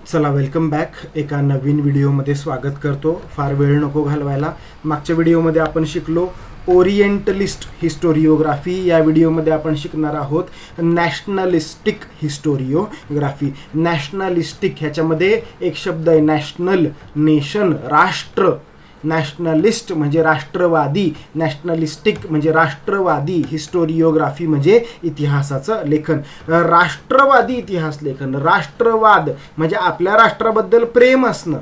चला welcome back. एका नवीन व्हिडिओमध्ये स्वागत करतो. फार वेळ नको घालवायला. मागच्या व्हिडिओमध्ये आपण शिकलो ओरिएंटलिस्ट हिस्टोरिओग्राफी. या व्हिडिओमध्ये आपण शिकणार आहोत नॅशनलिस्टिक हिस्टोरिओग्राफी. नॅशनलिस्टिक ह्याच्यामध्ये एक शब्द आहे नॅशनल, नेशन, राष्ट्र. नॅशनलिस्ट म्हणजे राष्ट्रवादी, नॅशनलिस्टिक म्हणजे राष्ट्रवादी, हिस्टोरिओग्राफी म्हणजे इतिहासाचं लेखन. राष्ट्रवादी इतिहास लेखन, राष्ट्रवाद म्हणजे आपल्या राष्ट्राबद्दल प्रेम असणं.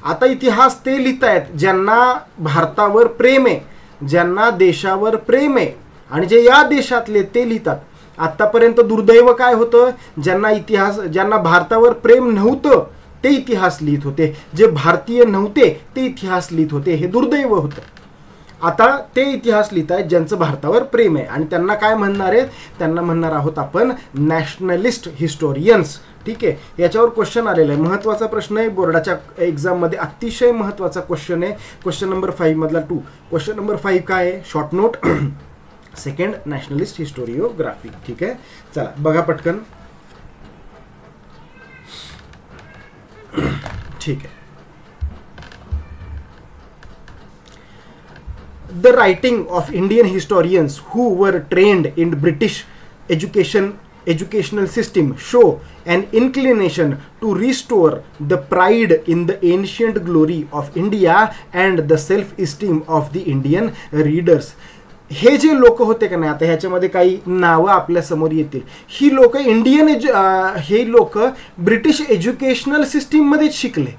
आता इतिहास ते लिहितायत ज्यांना भारतावर प्रेम आहे, ज्यांना देशावर प्रेम आहे आणि जे या देशातले ते लिहितात. आत्तापर्यंत दुर्दैव काय होतं, ज्यांना भारतावर प्रेम नव्हतं ते इतिहास लिहित होते, जे भारतीय नव्हते ते इतिहास लिहित होते. हे दुर्दैव होतं. आता ते इतिहास लिहित आहेत ज्यांचं भारतावर प्रेम आहे आणि त्यांना काय म्हणणार आहेत, त्यांना म्हणणार आहोत आपण नॅशनलिस्ट हिस्टोरियन्स. ठीक आहे. याच्यावर क्वेश्चन आलेला आहे, महत्त्वाचा प्रश्न आहे, बोर्डाच्या एक्झाममध्ये अतिशय महत्त्वाचा क्वेश्चन आहे. क्वेश्चन नंबर 5 मधला 2. क्वेश्चन नंबर 5 काय आहे, short note. Second nationalist historiography. ठीक आहे. चला बघा पटकन. ठीक है. The writing of Indian historians who were trained in British educational system show an inclination to restore the pride in the ancient glory of India and the self-esteem of the Indian readers. हे जे लोक होते का नाही, आता ह्याच्यामध्ये काही नावं आपल्या समोर येतील. ही लोक हे लोक ब्रिटिश एज्युकेशनल सिस्टीममध्येच शिकले,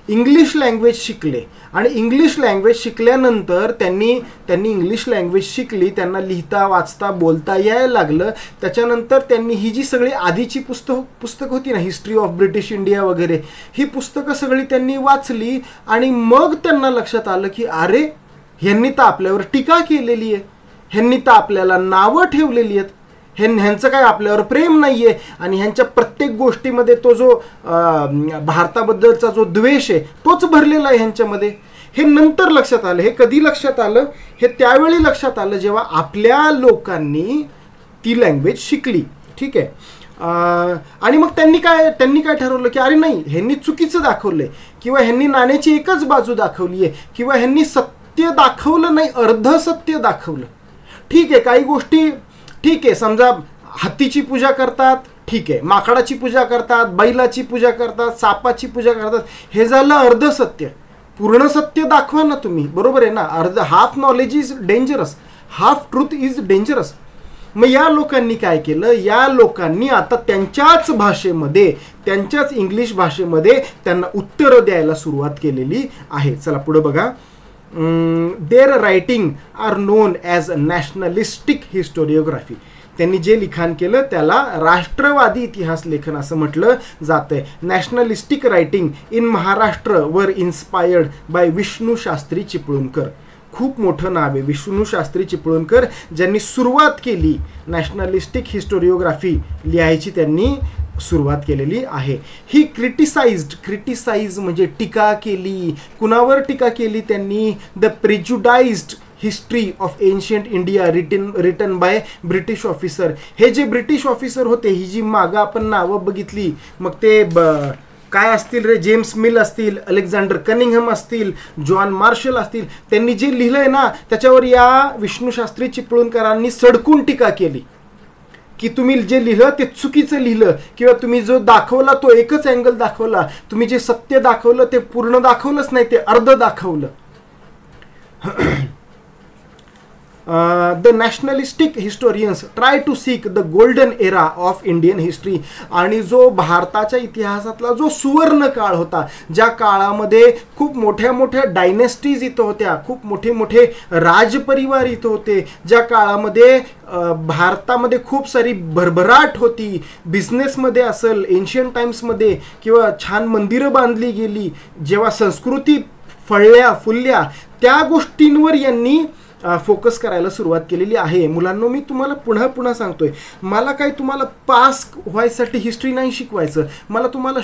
इंग्लिश लँग्वेज शिकले आणि इंग्लिश लँग्वेज शिकल्यानंतर त्यांनी इंग्लिश लँग्वेज शिकली, त्यांना लिहिता वाचता बोलता यायला लागलं. त्याच्यानंतर त्यांनी ही जी सगळी आधीची पुस्तक होती ना, हिस्ट्री ऑफ ब्रिटिश इंडिया वगैरे, ही पुस्तकं सगळी त्यांनी वाचली आणि मग त्यांना लक्षात आलं की अरे ह्यांनी तर आपल्यावर टीका केलेली आहे, ह्यांनी तर आपल्याला नावं ठेवलेली आहेत, ह्यांचं काय आपल्यावर प्रेम नाही आहे आणि ह्यांच्या प्रत्येक गोष्टीमध्ये तो जो भारताबद्दलचा जो द्वेष आहे तोच भरलेला आहे ह्यांच्यामध्ये. हे नंतर लक्षात आलं. हे कधी लक्षात आलं, हे त्यावेळी लक्षात आलं जेव्हा आपल्या लोकांनी ती लँग्वेज शिकली. ठीक आहे. आणि मग त्यांनी काय ठरवलं की अरे नाही, ह्यांनी चुकीचं दाखवलंय किंवा ह्यांनी नाण्याची एकच बाजू दाखवली आहे किंवा ह्यांनी सत्य दाखवलं नाही, अर्ध सत्य दाखवलं. ठीक आहे. काही गोष्टी ठीक आहे, समजा हत्तीची पूजा करतात, ठीक आहे, माकडाची पूजा करतात, बैलाची पूजा करतात, सापाची पूजा करतात, हे झालं अर्ध सत्य. पूर्ण सत्य दाखवा ना तुम्ही, बरोबर आहे ना. Half knowledge is dangerous, half truth is dangerous. मग या लोकांनी काय केलं, या लोकांनी आता त्यांच्याच भाषेमध्ये, त्यांच्याच इंग्लिश भाषेमध्ये त्यांना उत्तरं द्यायला सुरुवात केलेली आहे. चला पुढे बघा. their writing are known as nationalistic historiography. त्यांनी जे लिखाण केलं त्याला राष्ट्रवादी इतिहास लेखन असं म्हटलं जातंय. नॅशनलिस्टिक रायटिंग इन महाराष्ट्र वर इन्स्पायर्ड बाय विष्णू शास्त्री चिपळूणकर. खूप मोठं नाव आहे विष्णू शास्त्री चिपळूणकर, ज्यांनी सुरुवात केली नॅशनलिस्टिक हिस्टोरिओग्राफी लिहायची, त्यांनी सुरुवात केलेली आहे. ही क्रिटिसाइज म्हणजे टीका केली. कुणावर टीका केली त्यांनी, the prejudiced history of ancient India written by British officer. हे जे ब्रिटिश ऑफिसर होते, ही जी मागं आपण नावं बघितली, मग ते काय असतील रे, जेम्स मिल असतील, अलेक्झांडर कनिंगहम असतील, जॉन मार्शल असतील, त्यांनी जे लिहिलंय ना त्याच्यावर या विष्णू शास्त्री चिपळूणकरांनी सडकून टीका केली की तुम्ही जे लिहिलं ते चुकीचं लिहिलं किंवा तुम्ही जो दाखवला तो एकच अँगल दाखवला, तुम्ही जे सत्य दाखवलं ते पूर्ण दाखवलंच नाही, ते अर्ध दाखवलं. The nationalistic historians try to seek the golden era of Indian history. आणि जो भारताच्या इतिहासातला जो सुवर्ण काळ होता, ज्या काळामध्ये खूप मोठ्या मोठ्या डायनेस्टीज इथं होत्या, खूप मोठे मोठे राजपरिवार इथं होते, ज्या काळामध्ये भारतामध्ये खूप सारी भरभराट होती, बिझनेसमध्ये असेल, एन्शियंट टाइम्समध्ये, किंवा छान मंदिरं बांधली गेली, जेव्हा संस्कृती फुलल्या, त्या गोष्टींवर यांनी फोकस करायला सुरुवात केलेली आहे. मुलांनो, मी तुम्हाला पुन्हा सांगतोय, मला काय तुम्हाला पास व्हायसाठी हिस्ट्री नाही शिकवायचं, मला तुम्हाला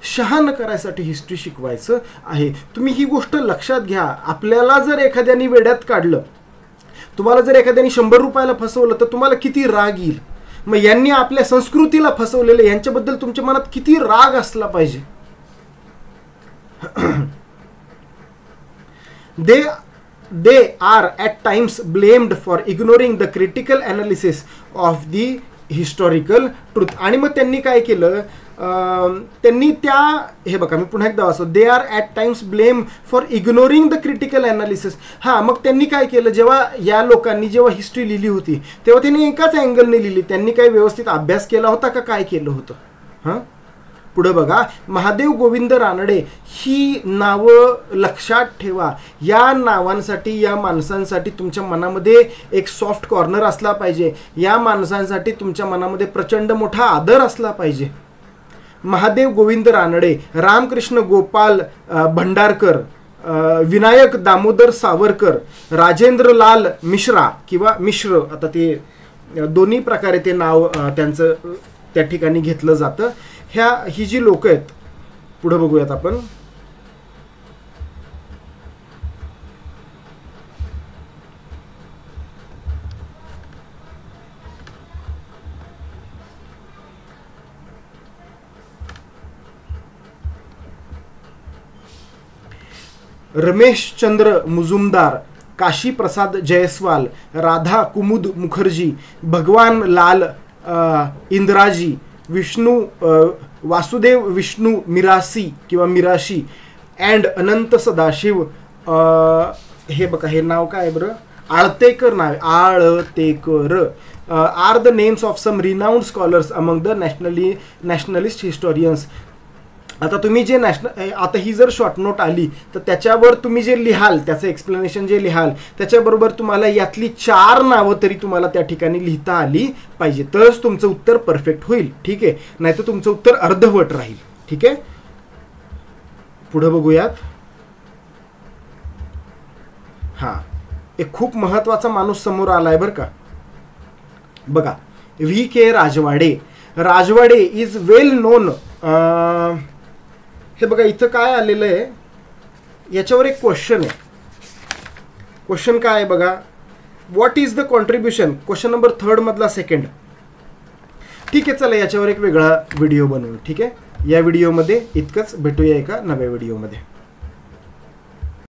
शहाणं करायसाठी हिस्ट्री शिकवायचं आहे. तुम्ही ही गोष्ट लक्षात घ्या. आपल्याला जर एखाद्याने वेड्यात काढलं, तुम्हाला जर एखाद्याने 100 रुपयाला फसवलं तर तुम्हाला किती राग येईल. मग यांनी आपल्या संस्कृतीला फसवलेलं, यांच्याबद्दल तुमच्या मनात किती राग असला पाहिजे. they are at times blamed for ignoring the critical analysis of the historical truth. आणि मग त्यांनी काय केलं, त्यांनी त्या, हे बघा मी पुन्हा एकदा वाचतो, they are at times blame for ignoring the critical analysis. हां, मग त्यांनी काय केलं, जेव्हा या लोकांनी जेव्हा हिस्ट्री लिहिली होती तेव्हा त्यांनी एकाच अँगलने लिहिली, त्यांनी काही व्यवस्थित अभ्यास केला होता का, काय केलं होतं. हां, पुढे बघा, महादेव गोविंद रानडे ही नावं लक्षात ठेवा. या नावांसाठी, या माणसांसाठी तुमच्या मनामध्ये एक सॉफ्ट कॉर्नर असला पाहिजे. या माणसांसाठी तुमच्या मनामध्ये प्रचंड मोठा आदर असला पाहिजे. महादेव गोविंद रानडे, रामकृष्ण गोपाल भंडारकर, विनायक दामोदर सावरकर, राजेंद्रलाल मिश्रा किंवा मिश्र, आता ते दोन्ही प्रकारे ते नाव त्यांचं त्या ठिकाणी घेतलं जातं. ही जी लोक आहेत, पुढे बघूयात आपण. रमेशचंद्र मुजुमदार, काशी प्रसाद जयस्वाल, राधा कुमुद मुखर्जी, भगवान लाल इंद्राजी, विष्णू वासुदेव विष्णू मिरासी किंवा मिराशी अँड अनंत सदाशिव, हे बघा हे नाव काय बरं, आळतेकर नाव, Altekar, are the names of some renowned scholars among the nationalist historians. आता तुम्ही जे आता ही जर शॉर्ट नोट आली तर त्याच्यावर तुम्ही जे लिहाल, त्याचं एक्सप्लेनेशन जे लिहाल, त्याच्याबरोबर तुम्हाला यातली 4 नावं तरी तुम्हाला त्या ठिकाणी लिहिता आली पाहिजे, तरच तुमचं उत्तर परफेक्ट होईल. ठीक आहे, नाहीतर तुमचं उत्तर अर्धवट राहील. ठीक आहे, पुढे बघूयात. हां, एक खूप महत्त्वाचा माणूस समोर आलाय बरं का. बघा, V.K. Rajwade. Rajwade is well non. हे बघा इथं काय आलेलं आहे, याच्यावर एक क्वेश्चन आहे. क्वेश्चन काय आहे बघा, what is the contribution, question number 3 मधला सेकंड. ठीक आहे, चला याच्यावर एक वेगळा व्हिडिओ बनवू. ठीक आहे, या व्हिडिओमध्ये इतकंच, भेटूया एका नव्या व्हिडिओमध्ये.